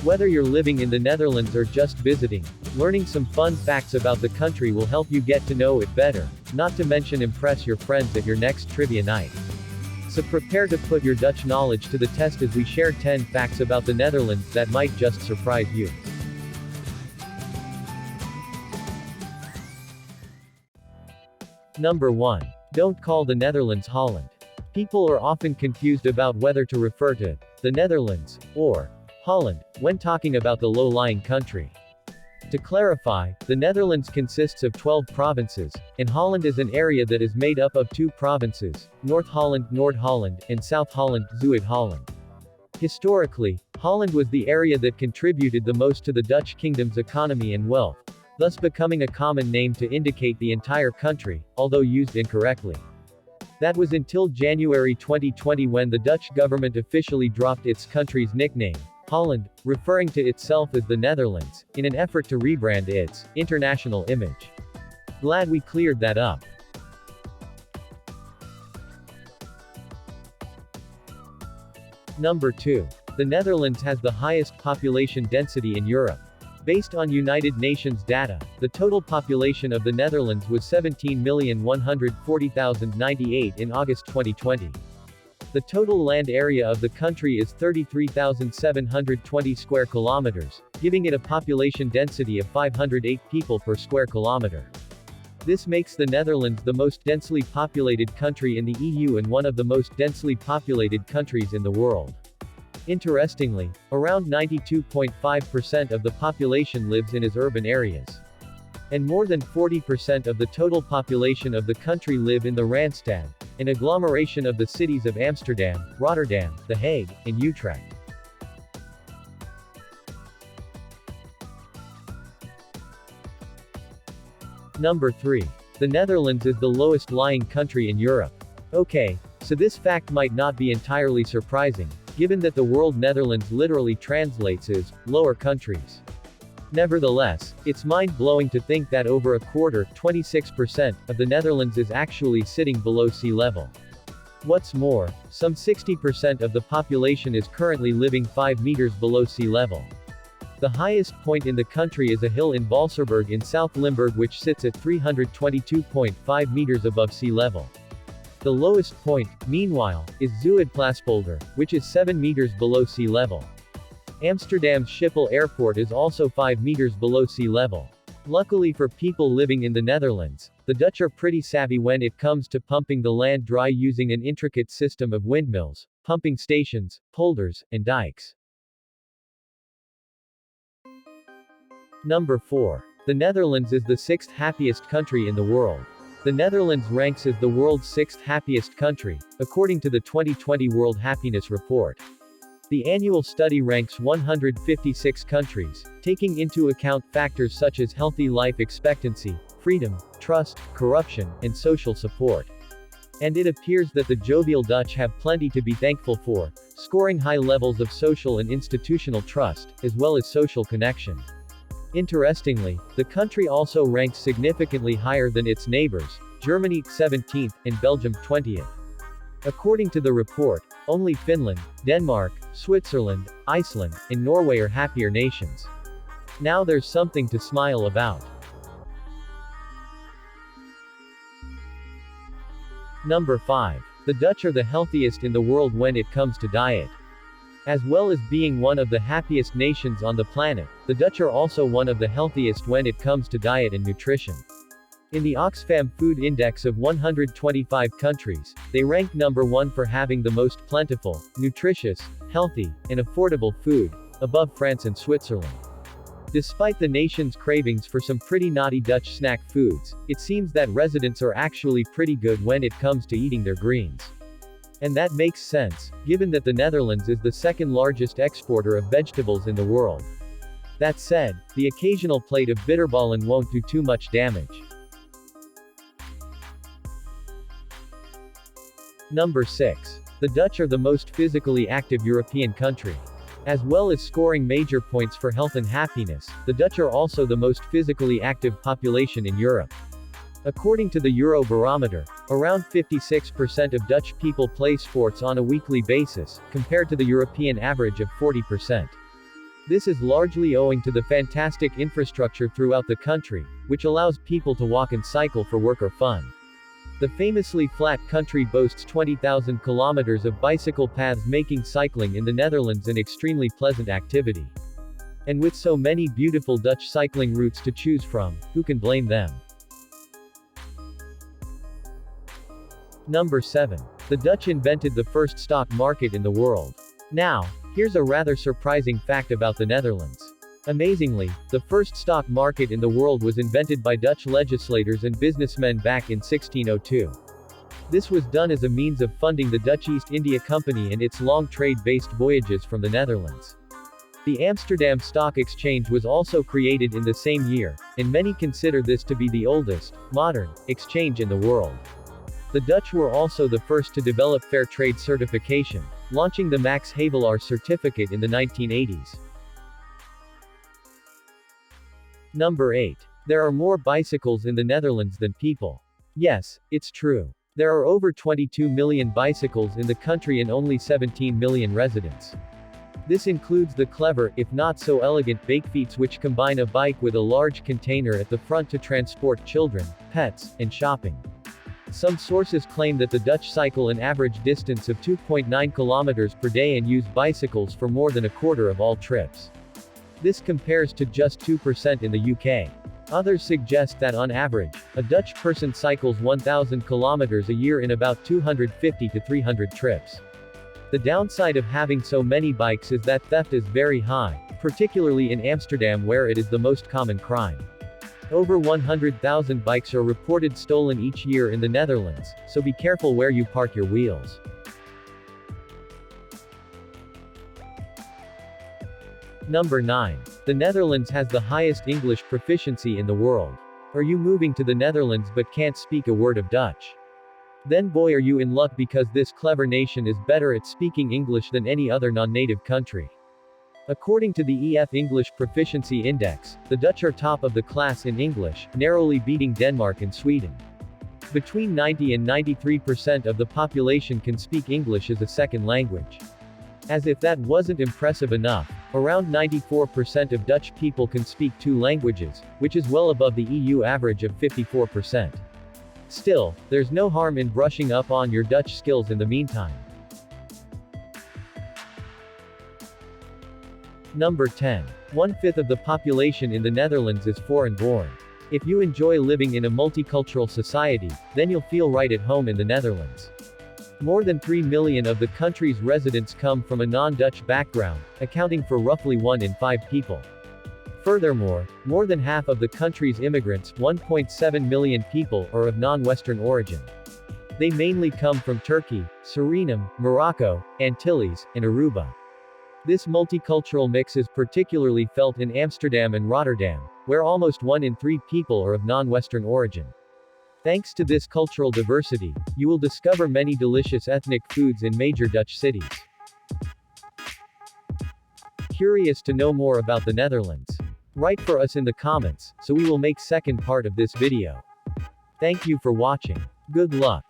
Whether you're living in the Netherlands or just visiting, learning some fun facts about the country will help you get to know it better, not to mention impress your friends at your next trivia night. So prepare to put your Dutch knowledge to the test as we share 10 facts about the Netherlands that might just surprise you. Number 1. Don't call the Netherlands Holland. People are often confused about whether to refer to the Netherlands or Holland when talking about the low-lying country. To clarify, the Netherlands consists of 12 provinces, and Holland is an area that is made up of 2 provinces, North Holland, Noord-Holland, and South Holland, Zuid-Holland. Historically, Holland was the area that contributed the most to the Dutch kingdom's economy and wealth, thus becoming a common name to indicate the entire country, although used incorrectly. That was until January 2020 when the Dutch government officially dropped its country's nickname, Holland, referring to itself as the Netherlands, in an effort to rebrand its international image. Glad we cleared that up. Number 2. The Netherlands has the highest population density in Europe. Based on United Nations data, the total population of the Netherlands was 17,140,098 in August 2020. The total land area of the country is 33,720 square kilometers, giving it a population density of 508 people per square kilometer. This makes the Netherlands the most densely populated country in the EU and one of the most densely populated countries in the world. Interestingly, around 92.5% of the population lives in its urban areas. And more than 40% of the total population of the country live in the Randstad, an agglomeration of the cities of Amsterdam, Rotterdam, The Hague, and Utrecht. Number 3. The Netherlands is the lowest lying country in Europe. Okay, so this fact might not be entirely surprising, given that the word Netherlands literally translates as lower countries. Nevertheless, it's mind-blowing to think that over a quarter, 26%, of the Netherlands is actually sitting below sea level. What's more, some 60% of the population is currently living 5 meters below sea level. The highest point in the country is a hill in Valserberg in South Limburg which sits at 322.5 meters above sea level. The lowest point, meanwhile, is Zuidplaspolder, which is 7 meters below sea level. Amsterdam's Schiphol Airport is also 5 meters below sea level. Luckily for people living in the Netherlands, the Dutch are pretty savvy when it comes to pumping the land dry using an intricate system of windmills, pumping stations, polders, and dikes. Number 4. The Netherlands is the 6th happiest country in the world. The Netherlands ranks as the world's 6th happiest country, according to the 2020 World Happiness Report. The annual study ranks 156 countries, taking into account factors such as healthy life expectancy, freedom, trust, corruption, and social support. And it appears that the jovial Dutch have plenty to be thankful for, scoring high levels of social and institutional trust, as well as social connection. Interestingly, the country also ranks significantly higher than its neighbors, Germany 17th, and Belgium 20th. According to the report, only Finland, Denmark, Switzerland, Iceland, and Norway are happier nations. Now there's something to smile about. Number 5. The Dutch are the healthiest in the world when it comes to diet. As well as being one of the happiest nations on the planet, the Dutch are also one of the healthiest when it comes to diet and nutrition. In the Oxfam Food Index of 125 countries, they rank number 1 for having the most plentiful, nutritious, healthy, and affordable food, above France and Switzerland. Despite the nation's cravings for some pretty naughty Dutch snack foods, it seems that residents are actually pretty good when it comes to eating their greens. And that makes sense, given that the Netherlands is the 2nd largest exporter of vegetables in the world. That said, the occasional plate of bitterballen won't do too much damage. Number 6. The Dutch are the most physically active European country. As well as scoring major points for health and happiness, the Dutch are also the most physically active population in Europe. According to the Eurobarometer, around 56% of Dutch people play sports on a weekly basis, compared to the European average of 40%. This is largely owing to the fantastic infrastructure throughout the country, which allows people to walk and cycle for work or fun. The famously flat country boasts 20,000 kilometers of bicycle paths, making cycling in the Netherlands an extremely pleasant activity. And with so many beautiful Dutch cycling routes to choose from, who can blame them? Number 7. The Dutch invented the first stock market in the world. Now, here's a rather surprising fact about the Netherlands. Amazingly, the first stock market in the world was invented by Dutch legislators and businessmen back in 1602. This was done as a means of funding the Dutch East India Company and its long trade-based voyages from the Netherlands. The Amsterdam Stock Exchange was also created in the same year, and many consider this to be the oldest, modern, exchange in the world. The Dutch were also the first to develop fair trade certification, launching the Max Havelaar certificate in the 1980s. Number 8. There are more bicycles in the Netherlands than people. Yes, it's true. There are over 22 million bicycles in the country and only 17 million residents. This includes the clever, if not so elegant, bakefiets, which combine a bike with a large container at the front to transport children, pets, and shopping. Some sources claim that the Dutch cycle an average distance of 2.9 kilometers per day and use bicycles for more than a quarter of all trips. This compares to just 2% in the UK. Others suggest that on average, a Dutch person cycles 1,000 kilometers a year in about 250 to 300 trips. The downside of having so many bikes is that theft is very high, particularly in Amsterdam, where it is the most common crime. Over 100,000 bikes are reported stolen each year in the Netherlands, so be careful where you park your wheels. Number 9. The Netherlands has the highest English proficiency in the world. Are you moving to the Netherlands but can't speak a word of Dutch? Then boy, are you in luck, because this clever nation is better at speaking English than any other non-native country. According to the EF English Proficiency Index, the Dutch are top of the class in English, narrowly beating Denmark and Sweden. Between 90 and 93% of the population can speak English as a second language. As if that wasn't impressive enough, around 94% of Dutch people can speak 2 languages, which is well above the EU average of 54%. Still, there's no harm in brushing up on your Dutch skills in the meantime. Number 10. 1/5 of the population in the Netherlands is foreign-born. If you enjoy living in a multicultural society, then you'll feel right at home in the Netherlands. More than 3 million of the country's residents come from a non-Dutch background, accounting for roughly 1 in 5 people. Furthermore, more than half of the country's immigrants, 1.7 million people, are of non-Western origin. They mainly come from Turkey, Suriname, Morocco, Antilles, and Aruba. This multicultural mix is particularly felt in Amsterdam and Rotterdam, where almost 1 in 3 people are of non-Western origin. Thanks to this cultural diversity, you will discover many delicious ethnic foods in major Dutch cities. Curious to know more about the Netherlands? Write for us in the comments, so we will make second part of this video. Thank you for watching. Good luck.